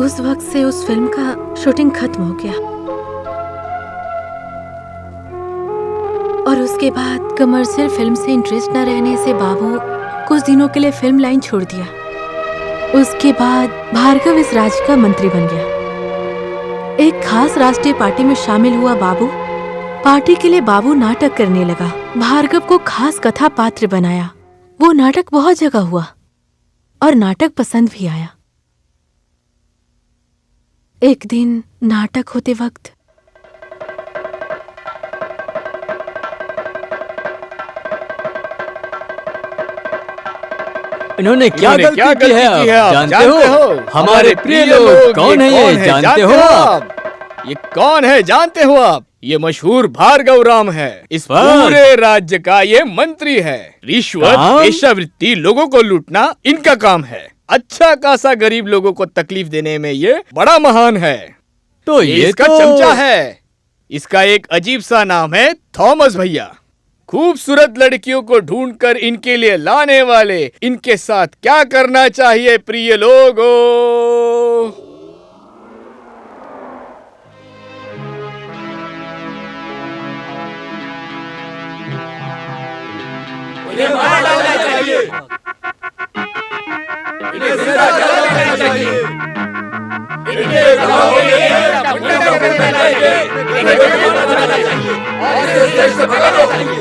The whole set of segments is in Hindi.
उस वक्त से उस फिल्म का शूटिंग खत्म हो गया और उसके बाद कमर्शियल फिल्म से इंटरेस्ट न रहने से बाबू कुछ दिनों के लिए फिल्म लाइन छोड़ दिया। उसके बाद भार्गव इस राज्य का मंत्री बन गया। एक खास राष्ट्रीय पार्टी में शामिल हुआ बाबू। पार्टी के लिए बाबू नाटक करने लगा। भार्गव को खास कथा पात्र बनाया। वो नाटक बहुत जगह हुआ और नाटक पसंद भी आया। एक दिन नाटक होते वक्त इन्होंने क्या गलती की है आप जानते हो? हमारे प्रिय लोग कौन है ये जानते हो आप? ये कौन है जानते हो आप? ये मशहूर भार्गव राम है। इस पूरे राज्य का ये मंत्री है। रिश्वत, वेश्यावृत्ति, लोगों को लूटना इनका काम है। अच्छा खासा गरीब लोगों को तकलीफ देने में ये बड़ा महान है। तो ये इसका चमचा है। इसका एक अजीब सा नाम है थॉमस भैया। खूबसूरत लड़कियों को ढूंढकर इनके लिए लाने वाले। इनके साथ क्या करना चाहिए प्रिय लोगों? इन्हें मार डालना चाहिए। इन्हें जिंदा जला देना चाहिए। इनके घावों में मुंडन करना चाहिए। इन्हें बेईमान बनाना चाहिए और इस देश से भगाना चाहिए।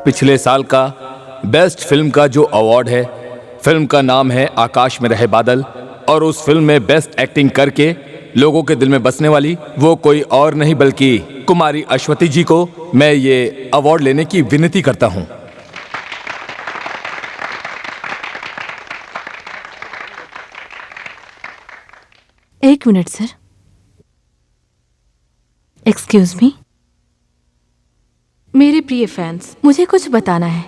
पिछले साल का बेस्ट फिल्म का जो अवार्ड है, फिल्म का नाम है आकाश में रहे बादल, और उस फिल्म में बेस्ट एक्टिंग करके लोगों के दिल में बसने वाली वो कोई और नहीं बल्कि कुमारी अश्वती जी को मैं ये अवार्ड लेने की विनती करता हूं। एक मिनट सर। Excuse me. मेरे प्रिय फैंस, मुझे कुछ बताना है।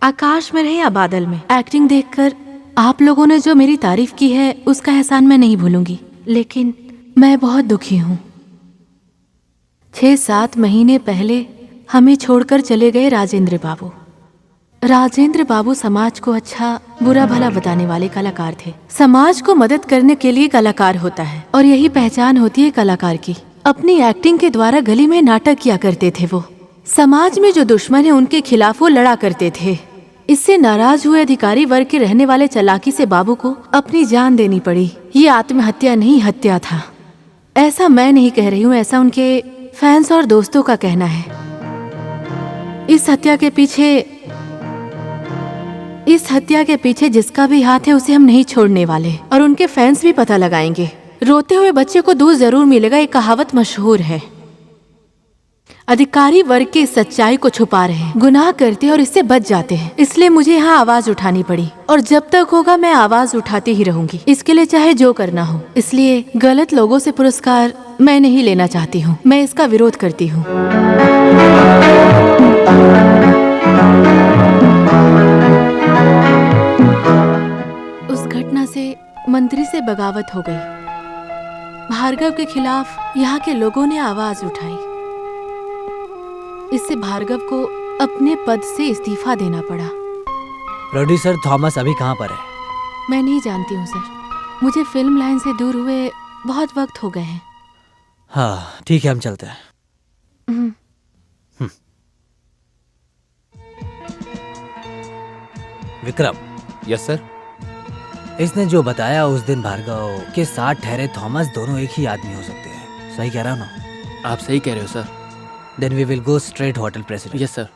आकाश में रहे या बादल में एक्टिंग देखकर आप लोगों ने जो मेरी तारीफ की है उसका एहसान मैं नहीं भूलूंगी, लेकिन मैं बहुत दुखी हूँ। 6-7 महीने पहले हमें छोड़कर चले गए राजेंद्र बाबू। राजेंद्र बाबू समाज को अच्छा बुरा भला बताने वाले कलाकार थे। समाज को मदद करने के लिए कलाकार होता है और यही पहचान होती है कलाकार की। अपनी एक्टिंग के द्वारा गली में नाटक किया करते थे वो। समाज में जो दुश्मन है उनके खिलाफ वो लड़ा करते थे। इससे नाराज हुए अधिकारी वर्ग के रहने वाले चालाकी से बाबू को अपनी जान देनी पड़ी। ये आत्महत्या नहीं, हत्या था। ऐसा मैं नहीं कह रही हूँ, ऐसा उनके फैंस और दोस्तों का कहना है। इस हत्या के पीछे जिसका भी हाथ है उसे हम नहीं छोड़ने वाले और उनके फैंस भी पता लगाएंगे। रोते हुए बच्चे को दूध जरूर मिलेगा, ये कहावत मशहूर है। अधिकारी वर्ग की सच्चाई को छुपा रहे हैं, गुनाह करते हैं और इससे बच जाते हैं। इसलिए मुझे यहाँ आवाज उठानी पड़ी और जब तक होगा मैं आवाज उठाती ही रहूंगी, इसके लिए चाहे जो करना हो। इसलिए गलत लोगों से पुरस्कार मैं नहीं लेना चाहती हूँ, मैं इसका विरोध करती हूँ। उस घटना से मंत्री से बगावत हो गई। भार्गव के खिलाफ यहाँ के लोगों ने आवाज उठाई। इससे भार्गव को अपने पद से इस्तीफा देना पड़ा। प्रोड्यूसर थॉमस अभी कहाँ पर है? मैं नहीं जानती हूँ सर, मुझे फिल्म लाइन से दूर हुए बहुत वक्त हो गए हैं। हाँ ठीक है, हम चलते हैं। विक्रम। Yes sir. इसने जो बताया उस दिन भार्गव के साथ ठहरे थॉमस दोनों एक ही आदमी हो सकते हैं। सही कह रहा हूँ ना? आप सही कह रहे हो sir. Then we will go straight Hotel President. Yes sir.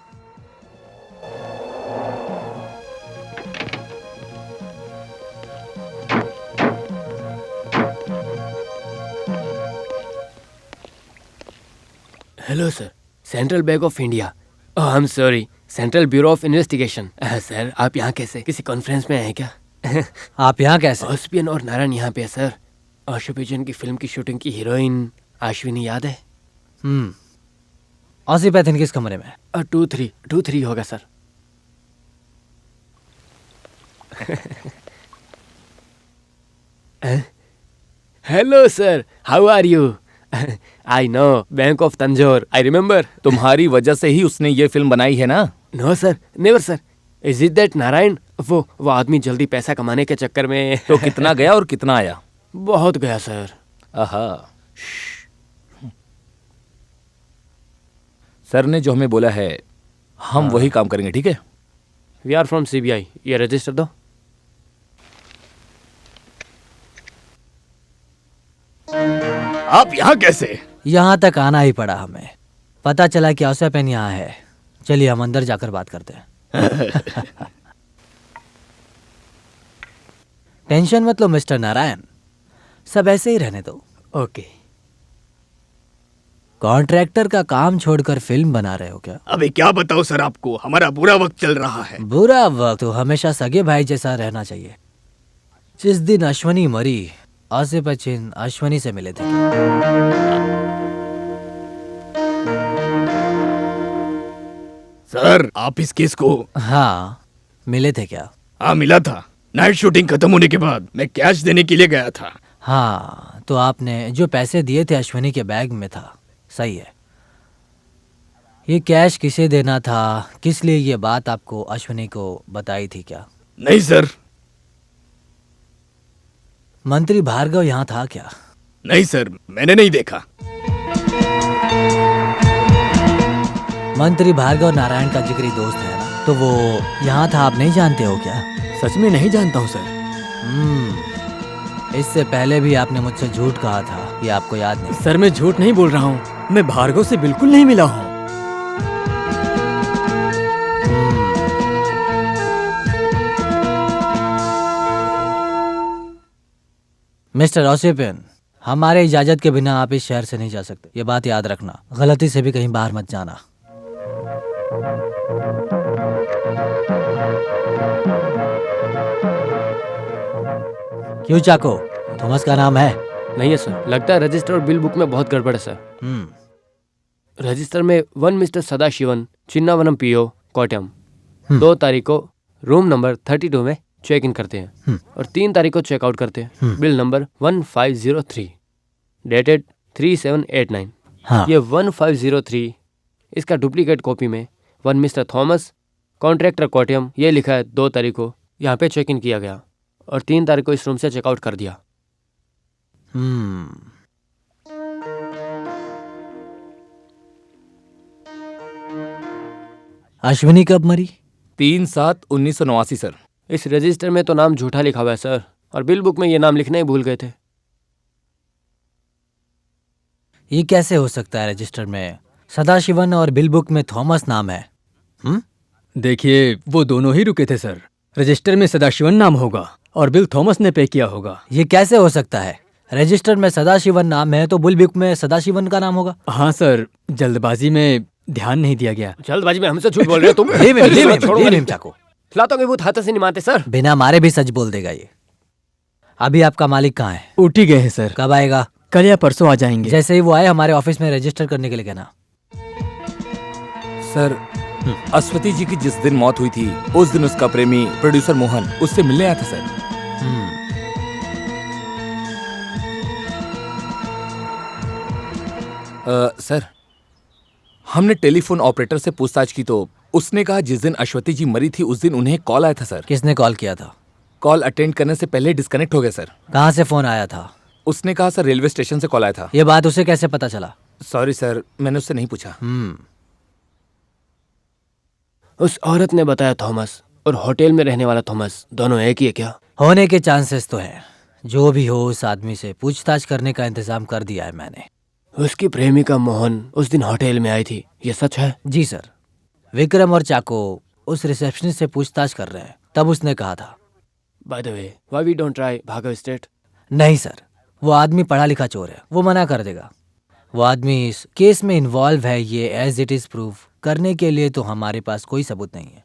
Hello sir, central bank of India. I am sorry, central bureau of investigation. Sir आप यहाँ कैसे? किसी कॉन्फ्रेंस में हैं क्या? आप यहाँ कैसे? ऑस्पियन और नारायण यहाँ पे है सर। आशुपेजन की फिल्म की शूटिंग की हीरोइन अश्विनी याद है? ऑसिपैथन किस कमरे में? 2-3 होगा sir. Hello sir, how are you? I know, bank of Tanjore, I remember. तुम्हारी वजह से ही उसने ये फिल्म बनाई है ना? No sir, never sir. Is it that Narayan? वो आदमी जल्दी पैसा कमाने के चक्कर में तो कितना गया और कितना आया? बहुत गया सर। आहा। सर ने जो हमें बोला है हम वही काम करेंगे, ठीक है? We are from CBI. ये रजिस्टर दो। आप यहाँ कैसे? यहाँ तक आना ही पड़ा हमें। पता चला कि ऑसिपैन यहाँ है। चलिए हम अंदर जाकर बात करते हैं। टेंशन मत लो मिस्टर नारायण, सब ऐसे ही रहने दो। ओके। कॉन्ट्रैक्टर का काम छोड़कर फिल्म बना रहे हो क्या? अबे क्या बताओ सर आपको, हमारा बुरा वक्त चल रहा है। बुरा वक्त तो हमेशा सगे भाई जैसा रहना चाहिए। जिस दिन अश्वनी मरी, आसिपैन अश्वनी से मिले थे। सर आप इस केस को। हाँ, मिले थे क्या? हाँ मिला था। नाइट शूटिंग खत्म होने के बाद मैं कैश देने के लिए गया था। हाँ, तो आपने जो पैसे दिए थे अश्वनी के बैग में था। सही है। ये कैश किसे देना था, किस लिए ये बात आपको अश्वनी को बताई थी क्या? नहीं सर। मंत्री भार्गव यहाँ था क्या? नहीं सर, मैंने नहीं देखा। मंत्री भार्गव नारायण का जिगरी दोस्त है ना, तो वो यहाँ था, आप नहीं जानते हो क्या? सच में नहीं जानता हूँ सर। इससे पहले भी आपने मुझसे झूठ कहा था, ये आपको याद नहीं? सर मैं झूठ नहीं बोल रहा हूँ, मैं भार्गव से बिल्कुल नहीं मिला हूँ। मिस्टर ऑसिपैन, हमारे इजाजत के बिना आप इस शहर से नहीं जा सकते, ये बात याद रखना। गलती से भी कहीं बाहर मत जाना। क्यों चाको, थॉमस का नाम है? नहीं है सर, लगता है रजिस्टर और बिल बुक में बहुत गड़बड़ है सर। रजिस्टर में 1 मिस्टर सदाशिवन, चिन्नावनम पीओ, कोट्यम, 2 तारीख को रूम नंबर 32 में चेक इन करते हैं और 3 तारीख को चेकआउट करते हैं। Bill number 1503, dated 3789। हाँ। ये 1503 इसका डुप्लीकेट कॉपी में 1 मिस्टर थॉमस, कॉन्ट्रैक्टर कोट्यम, ये लिखा है 2 तारीख को यहाँ पे चेक इन किया गया और 3 तारीख को इस रूम से चेकआउट कर दिया। अश्विनी कब मरी? 3/7/1989 सर। इस रजिस्टर में तो नाम झूठा लिखा हुआ है सर, और बिल बुक में ये नाम लिखना ही भूल गए थे। ये कैसे हो सकता है? रजिस्टर में सदाशिवन और बिल बुक में थॉमस नाम है। देखिए वो दोनों ही रुके थे सर। रजिस्टर में सदाशिवन नाम होगा और बिल थॉमस ने पे किया होगा। ये कैसे हो सकता है? रजिस्टर में सदाशिवन नाम है तो बिल बुक में सदाशिवन का नाम होगा। हाँ सर, जल्दबाजी में ध्यान नहीं दिया गया। जल्दबाजी में हमसे झूठ बोल रहे हो तुम। लीव हिम चाको। लातों के भूत हाथ से नहीं मारते सर। बिना मारे भी सच बोल देगा ये। अभी आपका मालिक कहाँ है? उठी गए हैं सर। कब आएगा? कल या परसों आ जाएंगे। जैसे ही वो आए हमारे ऑफिस में रजिस्टर करने के लिए कहना। सर, अश्वती जी की जिस दिन मौत हुई थी उस दिन उसका प्रेमी प्रोड्यूसर मोहन उससे मिलने आया था सर। सर, हमने टेलीफोन ऑपरेटर से पूछताछ की तो उसने कहा जिस दिन अश्वती जी मरी थी उस दिन उन्हें कॉल आया था सर। किसने कॉल किया था? कॉल अटेंड करने से पहले डिस्कनेक्ट हो गया सर। कहाँ से फोन आया था? उसने कहा सर रेलवे स्टेशन से कॉल आया था। ये बात उसे कैसे पता चला? सॉरी सर, मैंने उससे नहीं पूछा। उस औरत ने बताया थॉमस और होटल में रहने वाला थॉमस दोनों एक ही है क्या? होने के चांसेस तो हैं। जो भी हो उस आदमी से पूछताछ करने का इंतजाम कर दिया है मैंने। उसकी प्रेमिका मोहन उस दिन होटल में आई थी ये सच है? जी सर। विक्रम और चाको उस रिसेप्शनिस्ट से पूछताछ कर रहे हैं, तब उसने कहा था। By the way, why we don't try Bhargav state? नहीं सर, वो आदमी पढ़ा लिखा चोर है, वो मना कर देगा। वो आदमी इस केस में इन्वॉल्व है, ये एज इट इज प्रूफ करने के लिए तो हमारे पास कोई सबूत नहीं है।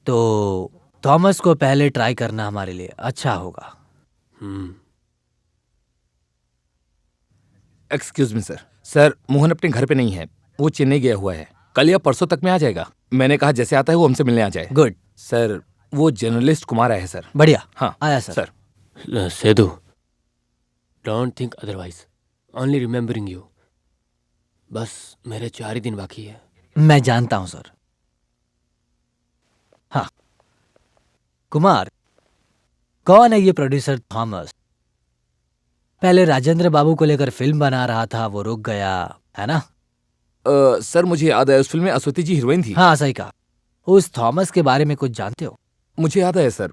तो थॉमस को पहले ट्राई करना हमारे लिए अच्छा होगा। Excuse me sir. Sir, Mohan अपने घर पे नहीं है, वो चेन्नई गया हुआ है। कल या परसों तक में आ जाएगा। मैंने कहा जैसे आता है वो हमसे मिलने आ जाए। गुड। सर, वो जर्नलिस्ट कुमार आया है सर। बढ़िया। हाँ आया sir. Sir. Seydou, don't think otherwise, only remembering you. बस मेरे 4 ही दिन बाकी है। मैं जानता हूं सर। हाँ, कुमार, कौन है ये प्रोड्यूसर थॉमस? पहले राजेंद्र बाबू को लेकर फिल्म बना रहा था, वो रुक गया, है ना? सर, मुझे याद है उस फिल्म में अश्वती जी हीरोइन थी। हाँ सही कहा। उस थॉमस के बारे में कुछ जानते हो? मुझे याद है सर।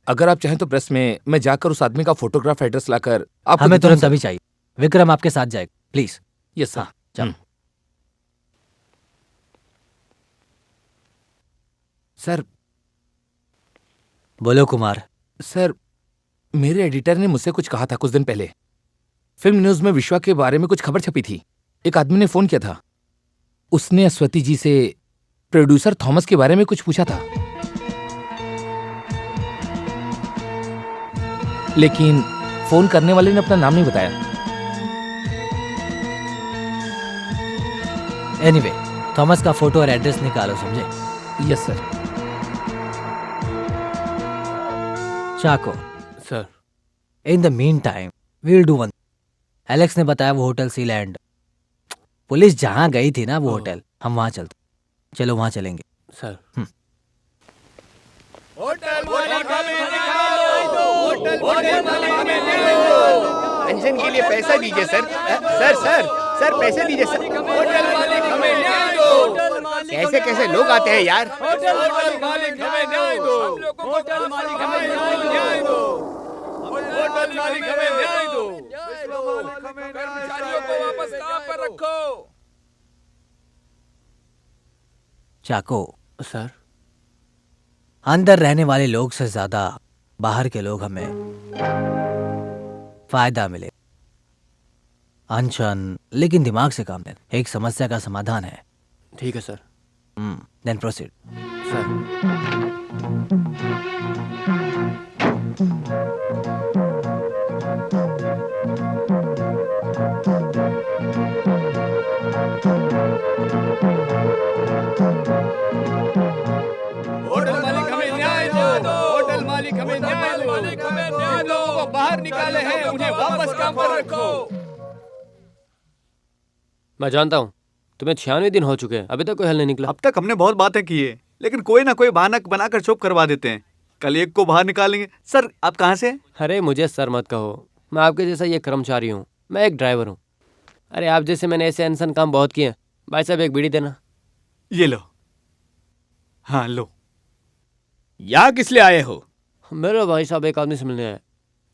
अगर आप चाहें तो प्रेस में मैं जाकर उस आदमी का फोटोग्राफ एड्रेस लाकर आपको हमें देता हूं, तुरंत अभी चाहिए। विक्रम आपके साथ जाएगा, प्लीज। Yes sir. चलो। सर। बोलो कुमार। सर, मेरे एडिटर ने मुझसे कुछ कहा था कुछ दिन पहले। फिल्म न्यूज में विश्वा के बारे में कुछ खबर छपी थी। एक आदमी ने फोन किया था, उसने अश्वती जी से प्रोड्यूसर थॉमस के बारे में कुछ पूछा था, लेकिन फोन करने वाले ने अपना नाम नहीं बताया। एनीवे, थॉमस का फोटो और एड्रेस निकालो, समझे? Yes sir. Chacko, sir, in the meantime we'll do one. Alex ने बताया वो होटल सीलैंड, पुलिस जहां गई थी ना वो होटल, हम वहां चलते। चलो वहां चलेंगे। सर। पेंशन के लिए पैसा दीजिए सर। सर सर सर पैसे दीजिए सर। होटल मालिक हमें न्याय दो। कैसे कैसे लोग आते हैं यार। होटल मालिक हमें न्याय दो। होटल मालिक हमें न्याय दो। होटल मालिक हमें न्याय दो। कर्मचारियों को वापस काम पर रखो। चाको, सर। अंदर रहने वाले लोग से ज्यादा बाहर के लोग हमें फायदा मिले। अनशन लेकिन दिमाग से काम लेना एक समस्या का समाधान है। ठीक है sir. Then proceed. Sir, hotel मालिक हमें न्याय दो। होटल मालिक हमें न्याय दो। जिन लोगों को बाहर निकाले हैं उन्हें वापस काम पर रखो। मैं जानता हूँ तुम्हें 96 दिन हो चुके हैं, अभी तक कोई हल नहीं निकला। अब तक हमने बहुत बातें की है, लेकिन कोई ना कोई बहाना बनाकर चुप करवा देते हैं। कल एक को बाहर निकालेंगे। सर, आप कहाँ से हैं? अरे मुझे सर मत कहो, मैं आपके जैसा ये कर्मचारी हूँ, मैं एक ड्राइवर हूँ। अरे आप जैसे मैंने ऐसे अनसन काम बहुत किए हैं। भाई साहब एक बीड़ी देना। ये लो। हाँ लो। यहाँ किस लिए आए हो? मेरे भाई साहब एक आदमी से मिलने आए।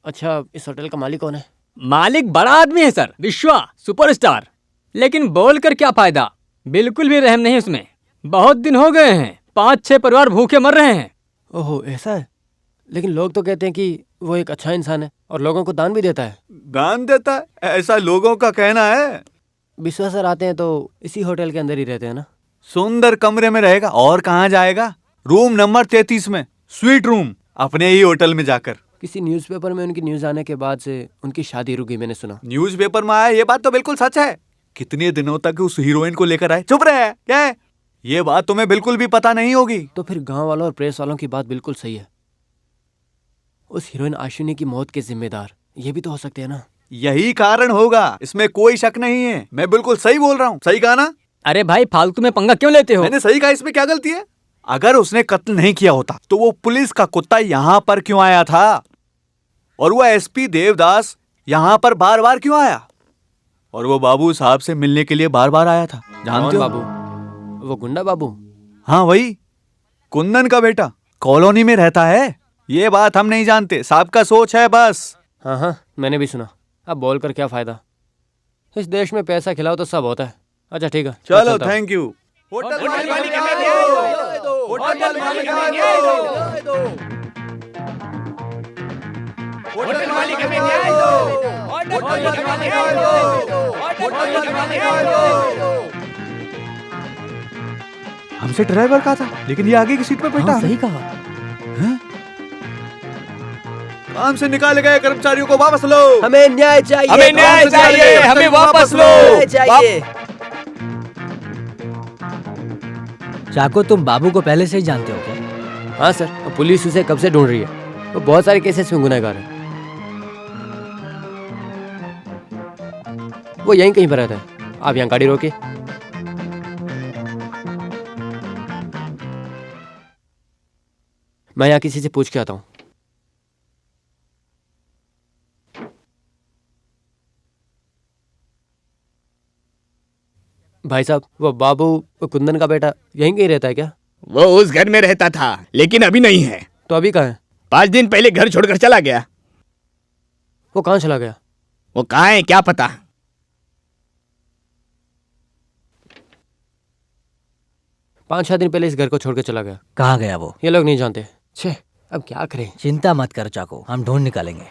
अच्छा, इस होटल का मालिक कौन है? मालिक बड़ा आदमी है सर, विश्वा, सुपरस्टार। लेकिन बोल कर क्या फायदा, बिल्कुल भी रहम नहीं उसमें। बहुत दिन हो गए हैं, 5-6 परिवार भूखे मर रहे हैं। ओहो, ऐसा है? लेकिन लोग तो कहते हैं कि वो एक अच्छा इंसान है और लोगों को दान भी देता है। दान देता है, ऐसा लोगों का कहना है। विश्वास सर आते हैं तो इसी होटल के अंदर ही रहते हैं ना? सुंदर कमरे में रहेगा और कहाँ जाएगा? रूम नंबर 33 में, स्वीट रूम, अपने ही होटल में जाकर। किसी न्यूज़पेपर में उनकी न्यूज़ आने के बाद से उनकी शादी रुक गई, मैंने सुना। न्यूज़पेपर में आया, ये बात तो बिल्कुल सच है। कितने दिनों तक उस हीरोइन को लेकर आए? चुप रहे। क्या है ये बात तुम्हें बिल्कुल भी पता नहीं होगी। तो फिर गांव वालों और प्रेस वालों की बात बिल्कुल सही है। उस हीरोइन अश्विनी की मौत के जिम्मेदार ये भी तो हो सकते हैं ना? यही कारण होगा, इसमें कोई शक नहीं है। मैं बिल्कुल सही बोल रहा हूँ, सही कहा ना? अरे भाई फालतू में पंगा क्यों लेते हो? मैंने सही कहा, इसमें क्या गलती है? अगर उसने कत्ल नहीं किया होता तो वो पुलिस का कुत्ता यहाँ पर क्यों आया था? और वो एसपी देवदास यहाँ पर बार बार क्यों आया? और वो बाबू साहब से मिलने के लिए बार बार आया था, जानते हो? बाबू, वो गुंडा बाबू? हाँ वही, कुंदन का बेटा, कॉलोनी में रहता है। ये बात हम नहीं जानते, साहब का सोच है बस। हाँ हाँ, मैंने भी सुना। अब बोल कर क्या फायदा? इस देश में पैसा खिलाओ तो सब होता है, अच्छा ठीक है, मैं चलो चलता हूँ। Thank you. होटल मालिक हमें न्याय दो। होटल मालिक हमें न्याय दो। होटल मालिक हमें न्याय दो। होटल मालिक हमें न्याय दो। होटल मालिक हमें न्याय दो। हमसे ड्राइवर कहा था, लेकिन ये आगे की सीट पे बैठा है। सही कहा। काम से निकाले गए कर्मचारियों को वापस लो। हमें न्याय चाहिए, हमें न्याय चाहिए, हमें वापस लो। न्याय चाहिए। चाको, तुम बाबू को पहले से ही जानते हो क्या? हाँ सर, पुलिस उसे कब से ढूंढ रही है। वो बहुत सारे केसेस में गुनहगार है। वो यहीं कहीं पर रहता है। आप यहाँ गाड़ी रोके। मैं यहाँ किसी से पूछ के आता हूँ। भाई साहब, वो बाबू, वो कुंदन का बेटा यहीं कहीं रहता है क्या? वो उस घर में रहता था, लेकिन अभी नहीं है। तो अभी कहाँ है? 5 दिन पहले घर छोड़कर चला गया। वो कहाँ चला गया? वो कहाँ है क्या पता। 5-6 दिन पहले इस घर को छोड़ के चला गया। कहाँ गया वो? ये लोग नहीं जानते। छे, अब क्या करें? चिंता मत कर चाको, हम ढूंढ निकालेंगे।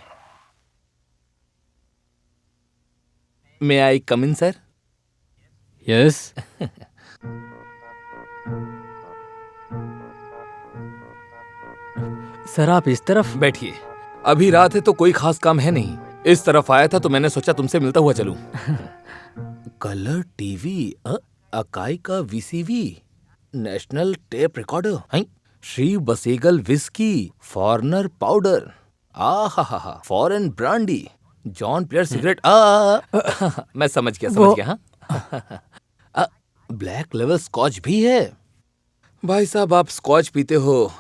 मे आई कम इन सर? यस। सर आप इस तरफ बैठिए। अभी रात है तो कोई खास काम है नहीं। इस तरफ आया था तो मैंने सोचा तुमसे मिलता हुआ चलूं। कलर टीवी, अकाई का वीसीवी, नेशनल टेप रिकॉर्डर, हैं? श्री बसेगल विस्की, फॉरनर पाउडर, आहा, foreign brandy, John player cigarette. मैं समझ गया हाँ। ब्लैक लेवल स्कॉच भी है। भाई साहब, आप स्कॉच पीते हो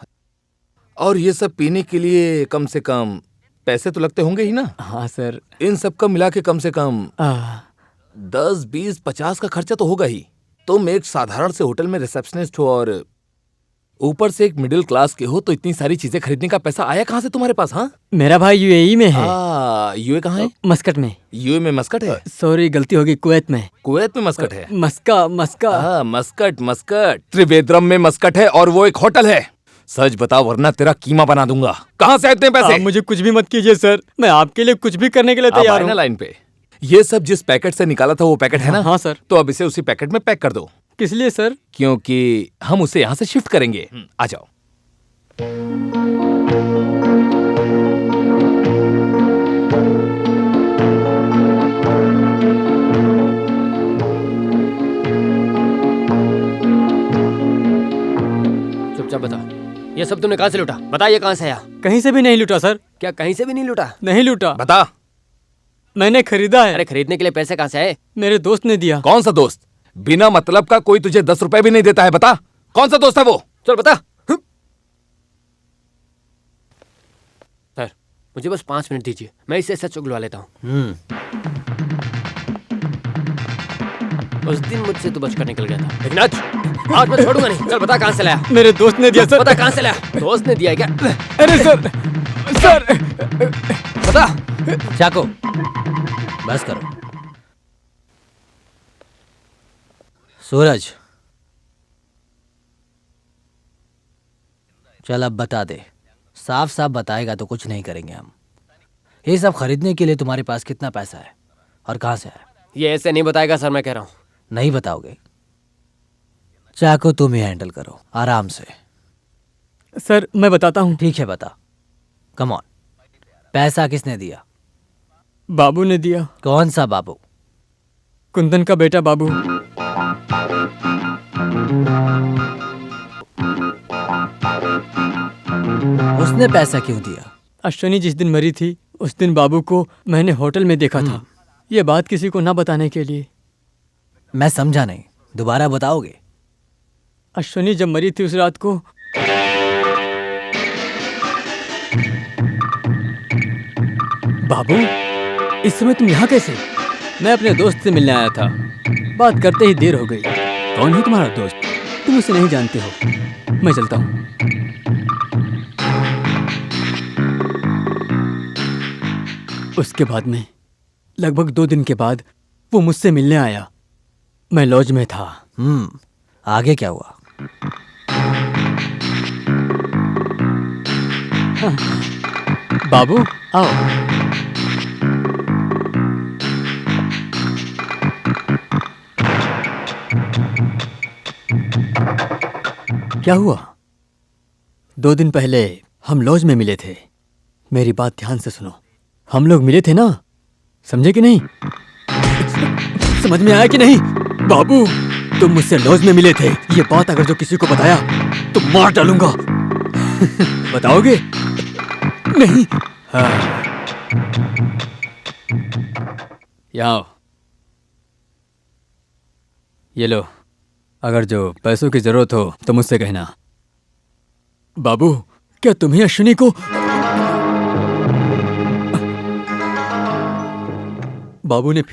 और ये सब पीने के लिए कम से कम पैसे तो लगते होंगे ही ना? हाँ सर। इन सब का मिला के कम से कम 10, 20, 50 का खर्चा तो होगा ही। तुम एक साधारण से होटल में रिसेप्शनिस्ट हो और ऊपर से एक मिडिल क्लास के हो, तो इतनी सारी चीजें खरीदने का पैसा आया कहाँ से तुम्हारे पास? हाँ, मेरा भाई यूएई में है। यूए कहाँ है? मस्कट में। यूए में मस्कट है? सॉरी, गलती होगी, कुवैत में। कुवैत में मस्कट है? मस्का। मस्कट त्रिवेंद्रम में मस्कट है और वो एक होटल है। सच बता वरना तेरा कीमा बना दूंगा। कहाँ से आते हैं पैसे? आप मुझे कुछ भी मत कीजिए सर, मैं आपके लिए कुछ भी करने के लिए आप तैयार आए ना हूँ। लाइन पे। ये सब जिस पैकेट से निकाला था वो पैकेट है ना? हाँ सर। तो अब इसे उसी पैकेट में पैक कर दो। किस लिए सर? क्योंकि हम उसे यहाँ से शिफ्ट करेंगे। आ जाओ। चुपचाप बता, ये सब तुमने कहाँ से लूटा? बता, ये कहाँ से आया? कहीं से भी नहीं लूटा सर। क्या कहीं से भी नहीं लूटा? नहीं लूटा। बता। मैंने खरीदा है। अरे खरीदने के लिए पैसे कहाँ से आए? मेरे दोस्त ने दिया। कौन सा दोस्त? बिना मतलब का कोई तुझे 10 रुपए भी नहीं देता है। बता कौन सा दोस्त है वो? चल बता। सर, मुझे बस 5 मिनट दीजिए, मैं इसे सच उगलवा लेता हूँ। उस दिन मुझसे तो बचकर निकल गया था, लेकिन आज मैं छोड़ूंगा नहीं। चल बता, कहाँ से लाया? मेरे दोस्त ने दिया सर। बता, कहाँ से लाया? दोस्त ने दिया है क्या? अरे सर बता। चाको, बस करो। सूरज, चल अब बता दे। साफ साफ बताएगा तो कुछ नहीं करेंगे हम। ये सब खरीदने के लिए तुम्हारे पास कितना पैसा है और कहाँ से है? ये ऐसे नहीं बताएगा सर, मैं कह रहा हूँ। नहीं बताओगे? चाको, तुम ही हैंडल करो आराम से। सर मैं बताता हूँ। ठीक है, बता। Come on. पैसा किसने दिया? बाबू ने दिया। कौन सा बाबू? कुंदन का बेटा बाबू। उसने पैसा क्यों दिया? अश्विनी जिस दिन मरी थी उस दिन बाबू को मैंने होटल में देखा था। ये बात किसी को ना बताने के लिए। मैं समझा नहीं, दोबारा बताओगे? अश्विनी जब मरी थी उस रात को बाबू, इस समय तुम यहाँ कैसे? मैं अपने दोस्त से मिलने आया था, बात करते ही देर हो गई। कौन है तुम्हारा दोस्त? तुम उसे नहीं जानते हो। मैं चलता हूँ। उसके बाद में लगभग 2 दिन के बाद वो मुझसे मिलने आया। मैं लॉज में था। आगे क्या हुआ? बाबू आओ। क्या हुआ? 2 दिन पहले हम लॉज में मिले थे। मेरी बात ध्यान से सुनो। हम लोग मिले थे ना, समझे कि नहीं? समझ में आया कि नहीं? बाबू तुम मुझसे लॉज में मिले थे। ये बात अगर जो किसी को बताया तो मार डालूंगा। बताओगे? नहीं। हाँ। यहाँ आओ। ये लो, अगर जो पैसों की जरूरत हो तो मुझसे कहना। बाबू क्या तुम्हें अश्विनी को? बाबू ने फिर